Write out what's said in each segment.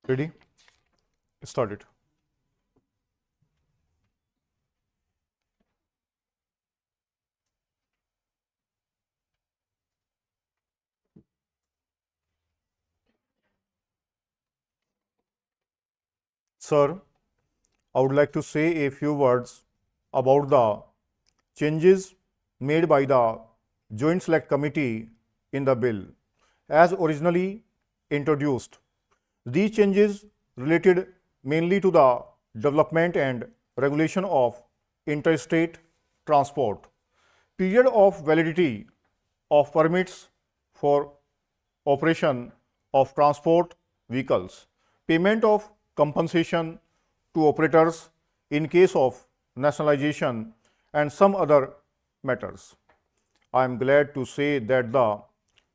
Ready? Start it. Sir, I would like to say a few words about the changes made by the Joint Select Committee in the bill. As originally introduced, these changes related mainly to the development and regulation of interstate transport. Period of validity of permits for operation of transport vehicles, payment of compensation to operators in case of nationalization, and some other matters. I am glad to say that the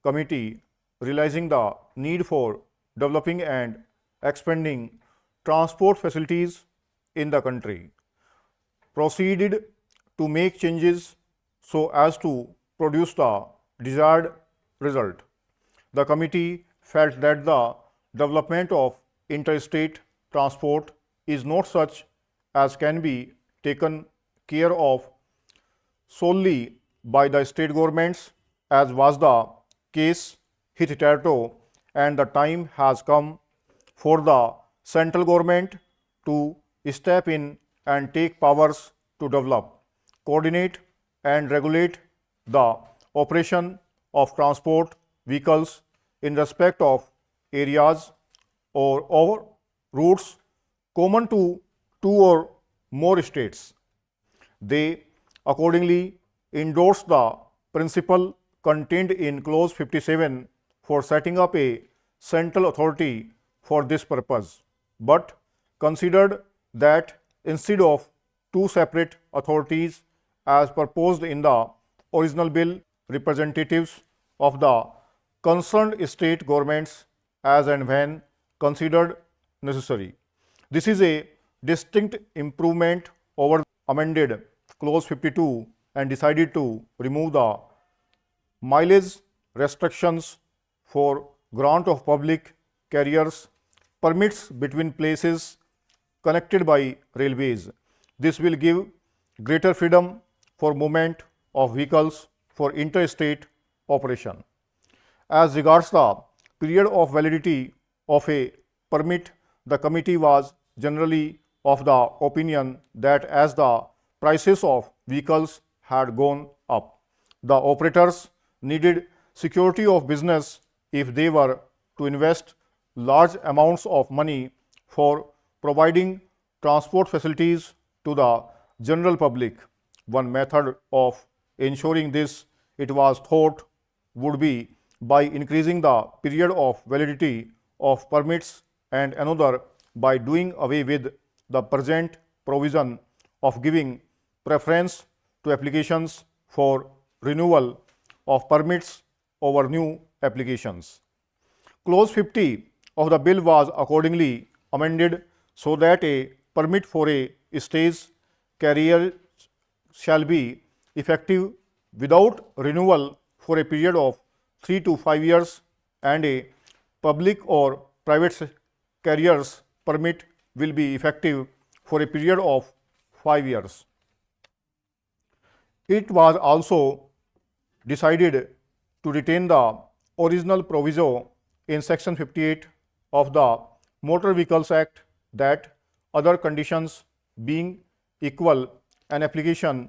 committee, realizing the need for developing and expanding transport facilities in the country, proceeded to make changes so as to produce the desired result. The committee felt that the development of interstate transport is not such as can be taken care of solely by the state governments, as was the case hitherto, and the time has come for the central government to step in and take powers to develop, coordinate, and regulate the operation of transport vehicles in respect of areas or routes common to two or more states. They accordingly endorsed the principle contained in clause 57 for setting up a central authority for this purpose, but considered that instead of two separate authorities as proposed in the original bill, representatives of the concerned state governments as and when considered necessary. This is a distinct improvement over amended clause 52 and decided to remove the mileage restrictions for grant of public carriers permits between places connected by railways. This will give greater freedom for movement of vehicles for interstate operation. As regards the period of validity of a permit, the committee was generally of the opinion that as the prices of vehicles had gone up, the operators needed security of business if they were to invest large amounts of money for providing transport facilities to the general public. One method of ensuring this, it was thought, would be by increasing the period of validity of permits, and another by doing away with the present provision of giving preference to applications for renewal of permits over new applications. Clause 50 of the bill was accordingly amended so that a permit for a stage carrier shall be effective without renewal for a period of 3 to 5 years, and a public or private carrier's permit will be effective for a period of 5 years. It was also decided to retain the original proviso in section 58 of the Motor Vehicles Act that other conditions being equal, an application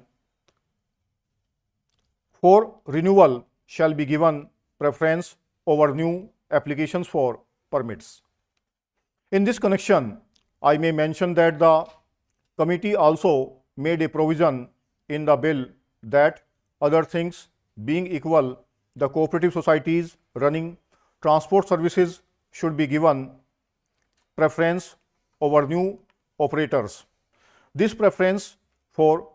for renewal shall be given preference over new applications for permits. In this connection, I may mention that the committee also made a provision in the bill that other things being equal, the cooperative societies running transport services should be given preference over new operators. This preference for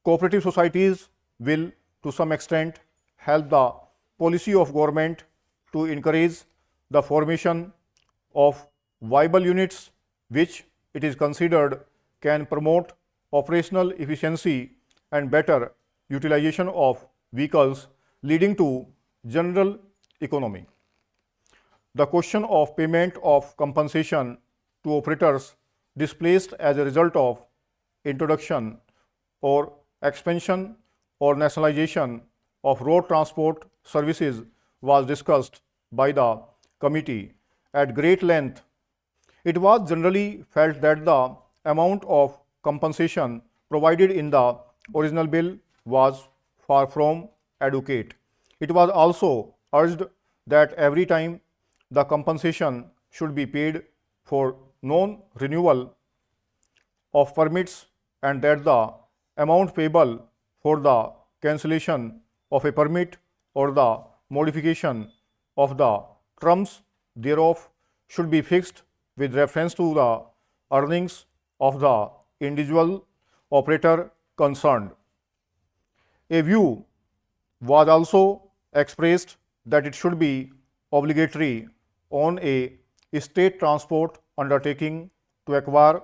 cooperative societies will to some extent help the policy of government to encourage the formation of viable units which it is considered can promote operational efficiency and better utilization of vehicles, leading to general economy. the question of payment of compensation to operators displaced as a result of introduction or expansion or nationalization of road transport services was discussed by the committee at great length. It was generally felt that the amount of compensation provided in the original bill was far from adequate. It was also urged that every time the compensation should be paid for non-renewal of permits and that the amount payable for the cancellation of a permit or the modification of the terms thereof should be fixed with reference to the earnings of the individual operator concerned. A view was also expressed that it should be obligatory on a state transport undertaking to acquire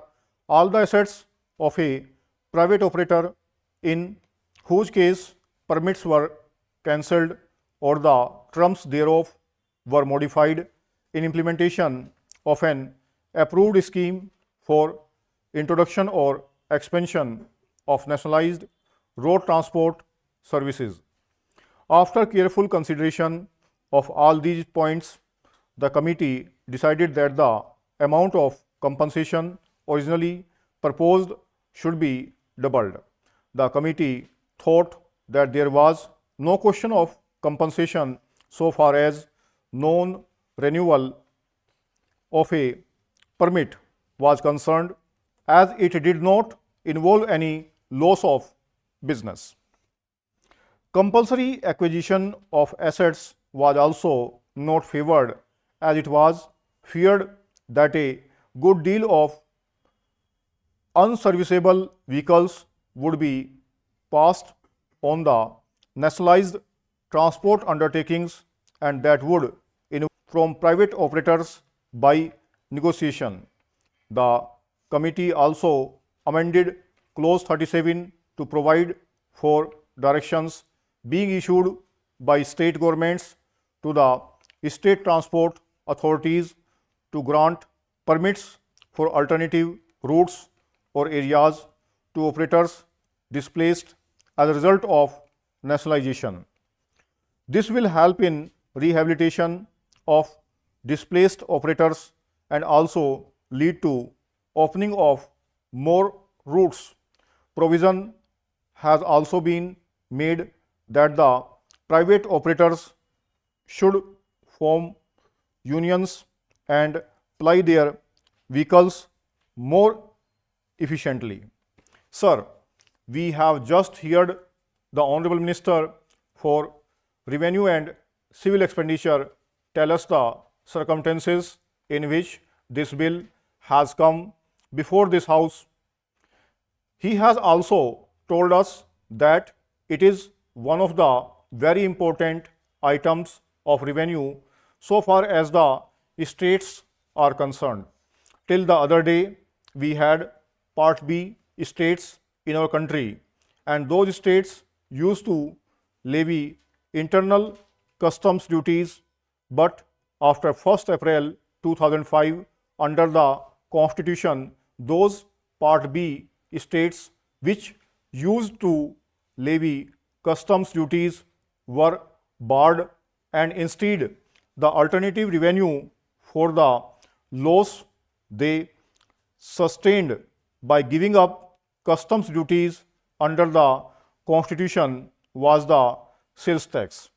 all the assets of a private operator in whose case permits were cancelled or the terms thereof were modified in implementation of an approved scheme for introduction or expansion of nationalized road transport services. After careful consideration of all these points, the committee decided that the amount of compensation originally proposed should be doubled. The committee thought that there was no question of compensation so far as non-renewal of a permit was concerned, as it did not involve any loss of business. Compulsory acquisition of assets was also not favored, as it was feared that a good deal of unserviceable vehicles would be passed on the nationalized transport undertakings and that would from private operators by negotiation. The committee also amended clause 37 to provide for directions being issued by state governments to the state transport authorities to grant permits for alternative routes or areas to operators displaced as a result of nationalization. This will help in rehabilitation of displaced operators and also lead to opening of more routes. Provision has also been made that the private operators should form unions and ply their vehicles more efficiently. Sir, we have just heard the Honorable Minister for Revenue and Civil Expenditure tell us the circumstances in which this bill has come before this House. He has also told us that it is one of the very important items of revenue so far as the states are concerned. Till the other day, we had Part B states in our country, and those states used to levy internal customs duties, but after 1st April 2005, under the Constitution, those Part B states which used to levy customs duties were barred, and instead the alternative revenue for the loss they sustained by giving up customs duties under the Constitution was the sales tax.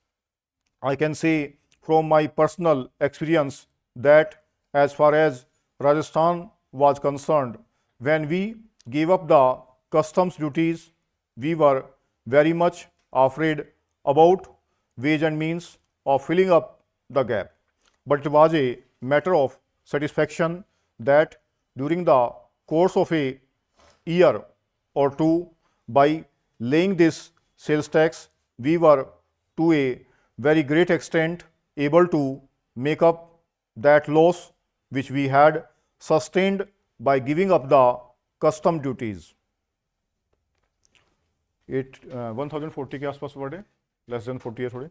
I can say from my personal experience that as far as Rajasthan was concerned, when we gave up the customs duties, we were very much afraid about ways and means of filling up the gap. But it was a matter of satisfaction that during the course of a year or two, by laying this sales tax, we were to a very great extent able to make up that loss which we had sustained by giving up the custom duties. 1040 के आसपास word है, less than 40 है थोड़े.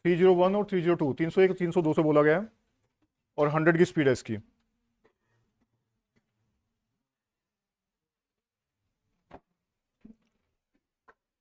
301 और 302, 301 302 से बोला गया है. और 100 की स्पीड है इसकी।